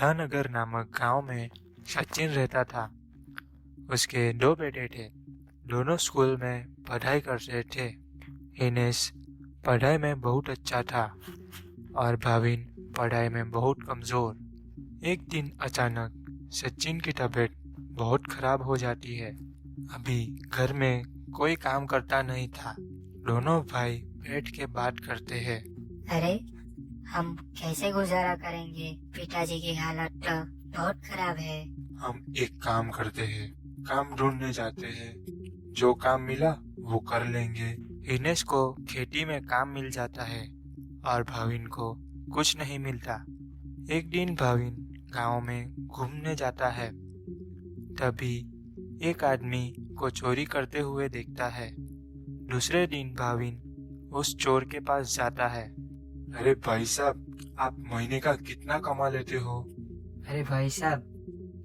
सुधानगर नामक गांव में सचिन रहता था। उसके दो बेटे थे। दोनों स्कूल में पढ़ाई करते थे। इनेश पढ़ाई में बहुत अच्छा था और भाविन पढ़ाई में बहुत कमज़ोर। एक दिन अचानक सचिन की तबीयत बहुत खराब हो जाती है। अभी घर में कोई काम करता नहीं था। दोनों भाई बैठ के बात करते हैं। अरे, हम कैसे गुजारा करेंगे? पिताजी की हालत तो बहुत खराब है। हम एक काम करते हैं, काम ढूंढने जाते हैं। जो काम मिला वो कर लेंगे। इनेश को खेती में काम मिल जाता है और भाविन को कुछ नहीं मिलता। एक दिन भाविन गांव में घूमने जाता है। तभी एक आदमी को चोरी करते हुए देखता है। दूसरे दिन भाविन उस चोर के पास जाता है। अरे भाई साहब, आप महीने का कितना कमा लेते हो? अरे भाई साहब,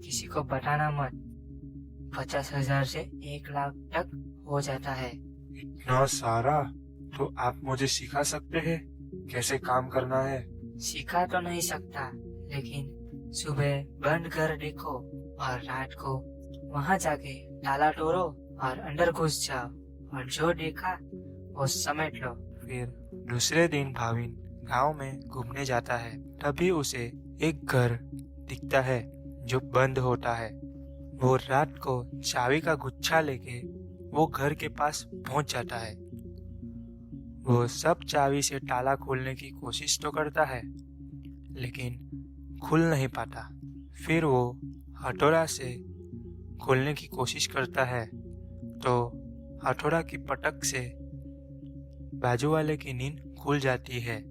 किसी को बताना मत। 50,000 से 1 लाख तक हो जाता है। इतना सारा? तो आप मुझे सिखा सकते हैं कैसे काम करना है? सिखा तो नहीं सकता, लेकिन सुबह बंद कर देखो और रात को वहाँ जाके ताला तोड़ो और अंदर घुस जाओ और जो देखा वो समेट लो। फिर दूसरे दिन भाविन गांव में घूमने जाता है। तभी उसे एक घर दिखता है जो बंद होता है। वो रात को चाबी का गुच्छा लेके वो घर के पास पहुंच जाता है। वो सब चाबी से ताला खोलने की कोशिश तो करता है, लेकिन खुल नहीं पाता। फिर वो हथौड़ा से खोलने की कोशिश करता है तो हथौड़ा की पटक से बाजू वाले की नींद खुल जाती है।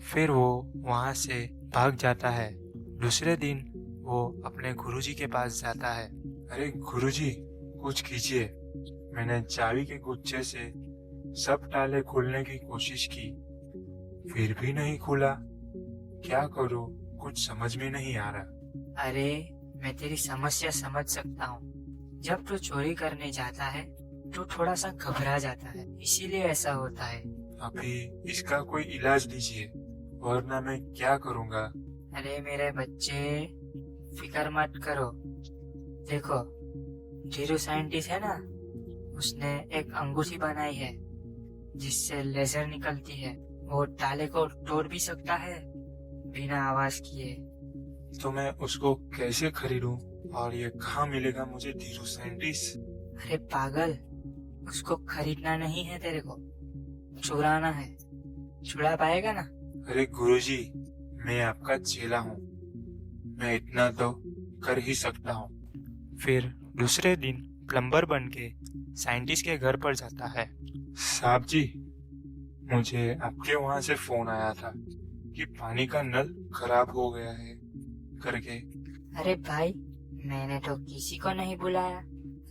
फिर वो वहां से भाग जाता है। दूसरे दिन वो अपने गुरुजी के पास जाता है। अरे गुरुजी, कुछ कीजिए। मैंने चाबी के गुच्छे से सब ताले खोलने की कोशिश की, फिर भी नहीं खुला। क्या करूं, कुछ समझ में नहीं आ रहा। अरे, मैं तेरी समस्या समझ सकता हूँ। जब तू चोरी करने जाता है तो थोड़ा सा घबरा जाता है, इसीलिए ऐसा होता है। अभी इसका कोई इलाज दीजिए, वरना मैं क्या करूँगा। अरे मेरे बच्चे, फिक्र मत करो। देखो, जीरो साइंटिस्ट है ना, उसने एक अंगूठी बनाई है जिससे लेजर निकलती है। वो ताले को तोड़ भी सकता है बिना आवाज किए। तो मैं उसको कैसे खरीदूं और ये कहाँ मिलेगा मुझे धीरू साइंटिस्ट? अरे पागल, उसको खरीदना नहीं है, तेरे को चुराना है। चुरा पाएगा ना? अरे गुरुजी, मैं आपका चेला हूँ, मैं इतना तो कर ही सकता हूँ। फिर दूसरे दिन प्लम्बर बन के साइंटिस्ट के घर पर जाता है। साहब जी, मुझे आपके वहाँ से फोन आया था कि पानी का नल खराब हो गया है करके। अरे भाई, मैंने तो किसी को नहीं बुलाया।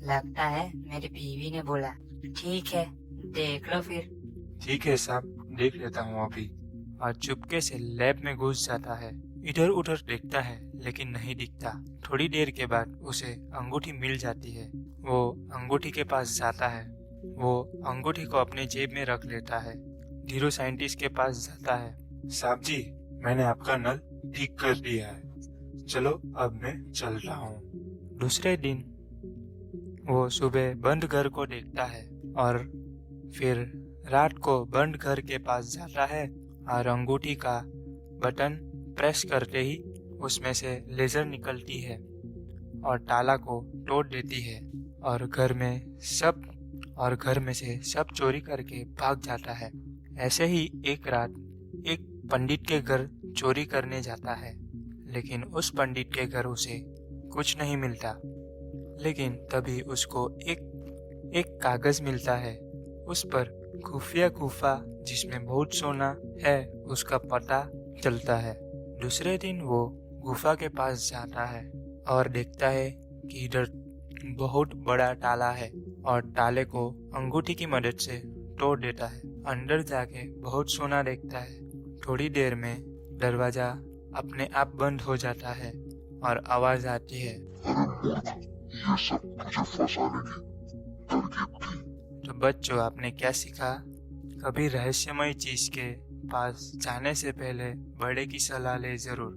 लगता है मेरी बीवी ने बोला। ठीक है, देख लो फिर। ठीक है साहब, देख लेता हूँ अभी। और चुपके से लैब में घुस जाता है। इधर उधर देखता है लेकिन नहीं दिखता। थोड़ी देर के बाद उसे अंगूठी मिल जाती है। वो अंगूठी के पास जाता है। वो अंगूठी को अपने जेब में रख लेता है। धीरू साइंटिस्ट के पास जाता है। साहब जी, मैंने आपका नल ठीक कर दिया है, चलो अब मैं चलता हूँ। दूसरे दिन वो सुबह बंद घर को देखता है और फिर रात को बंद घर के पास जाता है और अंगूठी का बटन प्रेस करते ही उसमें से लेजर निकलती है और ताला को तोड़ देती है और घर में से सब चोरी करके भाग जाता है। ऐसे ही एक रात एक पंडित के घर चोरी करने जाता है, लेकिन उस पंडित के घर उसे कुछ नहीं मिलता। लेकिन तभी उसको एक कागज मिलता है। उस पर खुफिया गुफा जिसमें बहुत सोना है उसका पता चलता है। दूसरे दिन वो गुफा के पास जाता है और देखता है कि इधर बहुत बड़ा ताला है और ताले को अंगूठी की मदद से तोड़ देता है। अंदर जाके बहुत सोना देखता है। थोड़ी देर में दरवाजा अपने आप बंद हो जाता है और आवाज आती है, ये सब तुझे फंसाने की तरकीब थी। तो बच्चों, आपने क्या सीखा? कभी रहस्यमय चीज के पास जाने से पहले बड़े की सलाह ले जरूर।